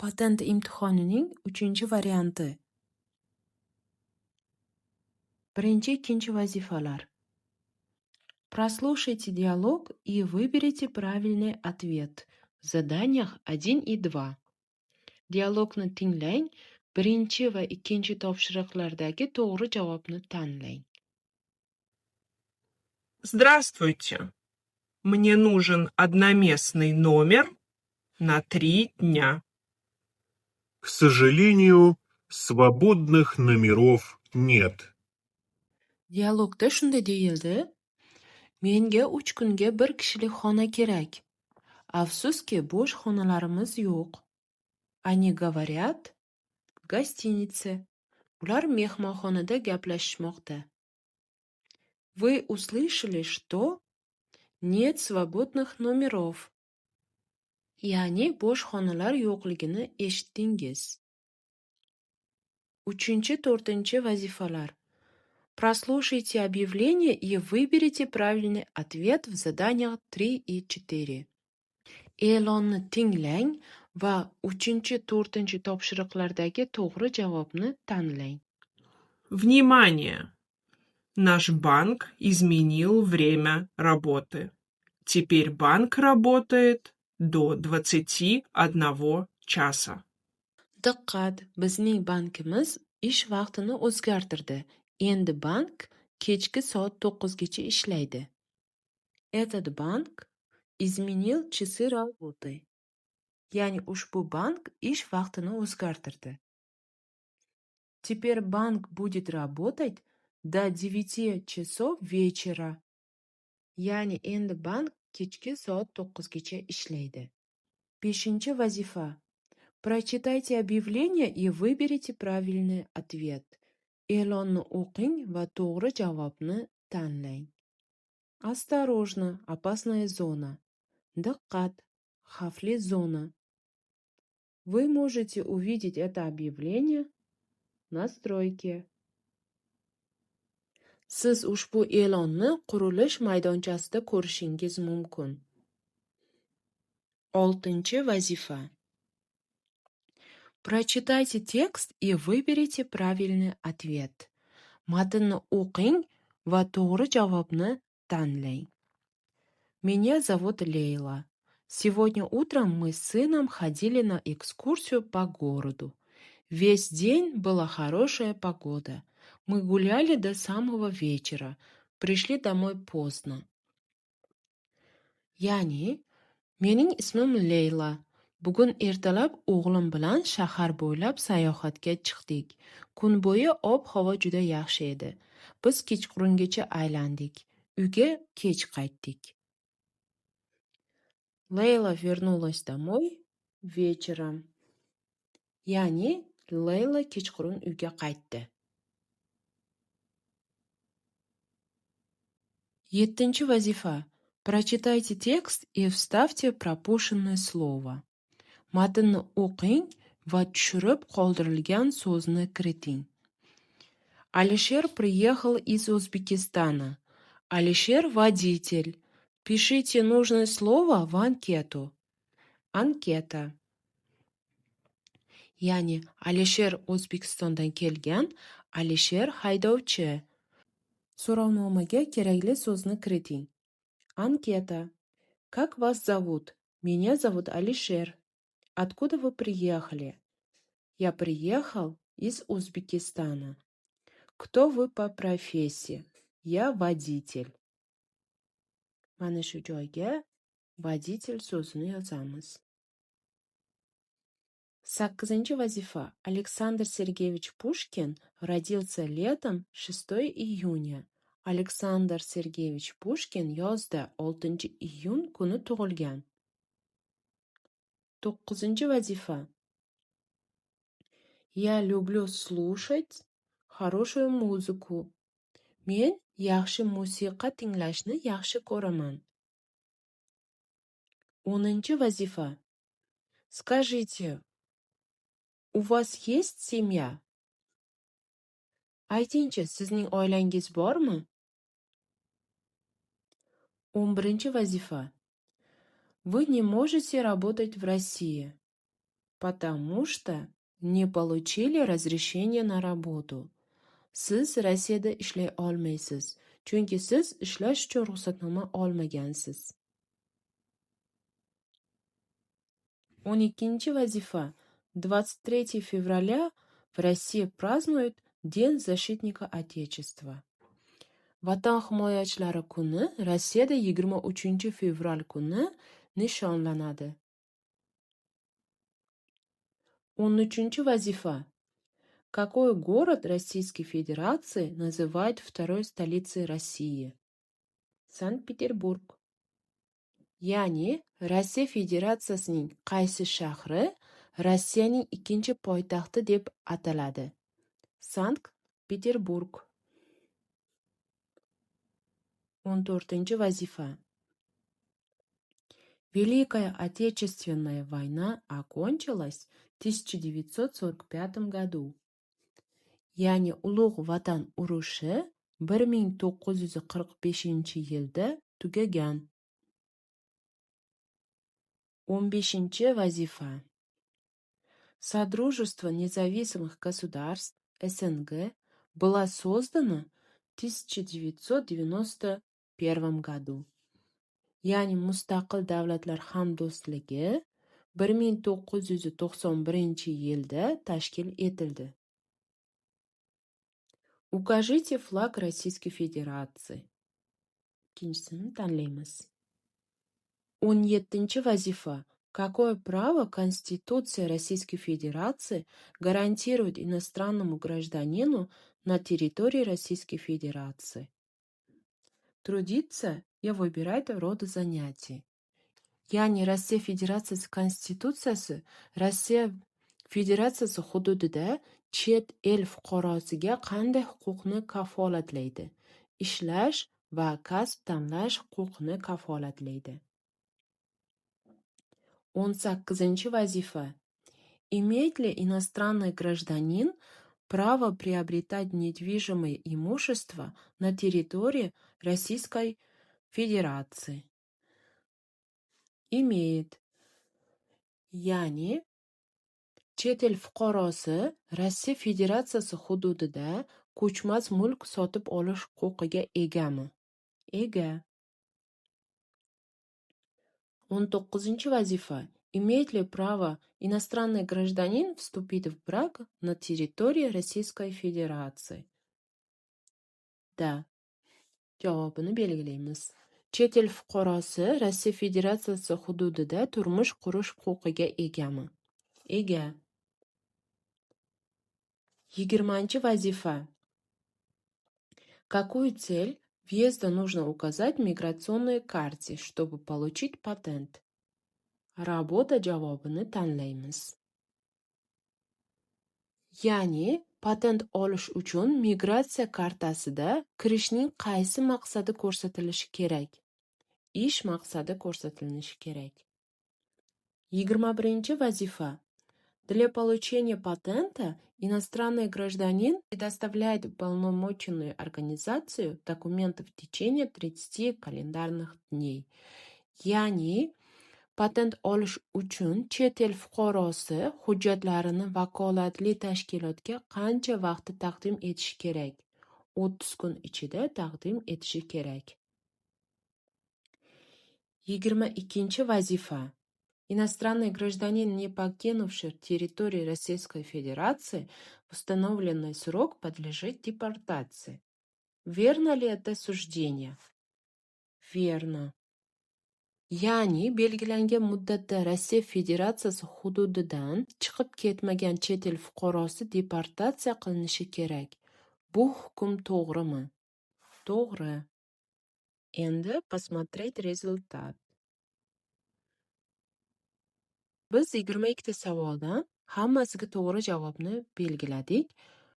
Patent imtihonining 3-chi varianti. Birinchi, ikkinchi vazifalar. Прослушайте диалог и выберите правильный ответ в заданиях 1 и 2. Dialogni tinglang, birinchi va ikkinchi topshiriqlardagi to'g'ri javobni tanlang. Здравствуйте. Мне нужен одноместный номер на 3 дня. К сожалению, свободных номеров нет. Dialogda shunday deyildi: Menga 3 kunga bir kishilik xona kerak. Afsuski, bo'sh xonalarimiz yo'q. Они говорят в гостинице. Ular mehmonxonada gaplashishmoqda. Вы услышали, что нет свободных номеров. Ya'ni bo'sh xonalar yo'qligini eshitdingiz. 3-chi, 4-chi vazifalar. Прослушайте объявление и выберите правильный ответ в заданиях 3 и 4. E'lonni tinglang va 3-chi, 4-chi topshiriqlardagi to'g'ri javobni tanlang. Внимание! Наш банк изменил время работы. Теперь банк работает до 21 часа. Diqqat, bizning bankimiz ish vaqtini o'zgartirdi. Endi bank kechki soat 9 gacha ishlaydi. Этот банк изменил часы работы. Ya'ni ushbu bank ish vaqtini o'zgartirdi. Теперь банк будет работать до 9 часов вечера. Ya'ni endi bank kechki soat 9 gacha ishlaydi. 5-chi vazifa. Прочитайте объявление и выберите правильный ответ. E'lonni o'qing va to'g'ri javobni tanlang. Осторожно, опасная зона. Diqqat, xavfli zona. Вы можете увидеть это объявление на стройке. Siz ushbu e'lonni qurilish maydonchasida ko'rishingiz mumkin. 6-chi vazifa. Прочитайте текст и выберите правильный ответ. Matnni o'qing va to'g'ri javobni tanlang. Меня зовут Лейла. Сегодня утром мы с сыном ходили на экскурсию по городу. Весь день была хорошая погода. Мы гуляли до самого вечера. Пришли домой поздно. Ya'ni, mening ismim Leyla. Bugun ertalab o'g'lim bilan shahar bo'ylab sayohatga chiqdik. Kun bo'yi ob-havo juda yaxshi edi. Biz kechqurungacha aylandik. Uyga kech qaytdik. Leyla вернулась домой вечером. Ya'ni, Leyla kechqurun uyga qaytdi. 7-chi vazifa. Прочитайте текст и вставьте пропущенное слово. Matnni o'qing va tushirib qoldirilgan so'zni kiriting. Алишер приехал из Узбекистана. Алишер водитель. Пишите нужное слово в анкету. Анкета. Ya'ni, Alisher O'zbekistondan kelgan, Alisher haydovchi. So'rovnomaga kerakli so'zni kiriting. Анкета. Как вас зовут? Меня зовут Алишер. Откуда вы приехали? Я приехал из Узбекистана. Кто вы по профессии? Я водитель. Mana shu joyga водитель so'zini yozamiz. 8-chi vazifa. Александр Сергеевич Пушкин родился летом 6 июня. Александр Сергеевич Пушкин yozda 6 iyun kuni tug'ilgan. 9-chi vazifa. Я люблю слушать хорошую музыку. Men yaxshi musiqa tinglashni yaxshi ko'raman. 10-chi vazifa. Скажите, у вас есть семья? Aytingchi, sizning oilangiz bormi? 11-chi vazifa. Вы не можете работать в России. Потому что не получили разрешение на работу. Siz Rossiyada ishlay olmaysiz, chunki siz ishlash uchun ruxsatnoma olmagansiz. 12 vazifa. 23 fevраля в России празднуют День защитника Отечества. Vatan himoyachilari kuni Rossiyada 23 fevral kuni nishonlanadi. 13 vazifa. Какой город Российской Федерации называют второй столицей России? Sankt-Peterburg. Ya'ni Rossiya Federatsiyasining qaysi shahri Rossiyaning ikkinchi poytaxti deb ataladi? Sankt-Peterburg. 14 vazifa. Великая Отечественная война окончилась в 1945 году. Ya'ni Ulug' Vatan urushi 1945-yilda tugagan. 15 vazifa. Содружество независимых государств СНГ было создано в 1991 году. Ya'ni Mustaqil Davlatlar Hamdo'stligi 1991-yilda tashkil etildi. Укажите флаг Российской Федерации. Ikkinchisini tanlaymiz. 17 vazifa. Какое право Конституция Российской Федерации гарантирует иностранному гражданину на территории Российской Федерации? Трудиться и выбирать роды занятий. Ya'ni Rossiya Federatsiyasi Konstitutsiyasi Rossiya Federatsiyasi hududida chet el fuqarosiga qanday huquqni kafolatlaydi? Ishlash va kasb tanlash huquqini kafolatlaydi. 18 vazifa. Имеет ли иностранный гражданин право приобретать недвижимое имущество на территории Российской Федерации? Имеет. Ya'ni chet el fuqarosi Rossiya Federatsiyasi hududida ko'chmas mulk sotib olish huquqiga egami? Ega. 19 vazifa. Имеет ли право иностранный гражданин вступить в брак на территории Российской Федерации? Да. Javobini belgilaymiz. Chet el fuqarosi Rossiya Federatsiyasi hududida turmush qurish huquqiga egami? Ega. 20 vazifa. Какую цель въезда нужно указать в миграционной карте, чтобы получить патент? Работа javobini tanlaymiz. Ya'ni patent olish uchun migratsiya kartasida kirishning qaysi maqsadi ko'rsatilishi kerak? Ish maqsadi ko'rsatilishi kerak. 21 vazifa. Для получения патента иностранный гражданин предоставляет уполномоченную организацию документы в течение 30 календарных дней. Ya'ni patent olish uchun chet el fuqarosi hujjatlarini vakolatli tashkilotga qancha vaqtda taqdim etishi kerak? 30 kun ichida taqdim etishi kerak. 22 vazifa. Иностранный гражданин, не покинувший территорию Российской Федерации в установленный срок, подлежит депортации. Верно ли это суждение? Верно. Ya'ni belgilangan muddatda Rossiya Federatsiyasi hududidan chiqib ketmagan chet el fuqarosi deportatsiya qilinishi kerak. Bu hukm to'g'rimi? To'g'ri. Endi посмотреть результат. Biz 22 savoldan hammasiga to'g'ri javobni belgiladik.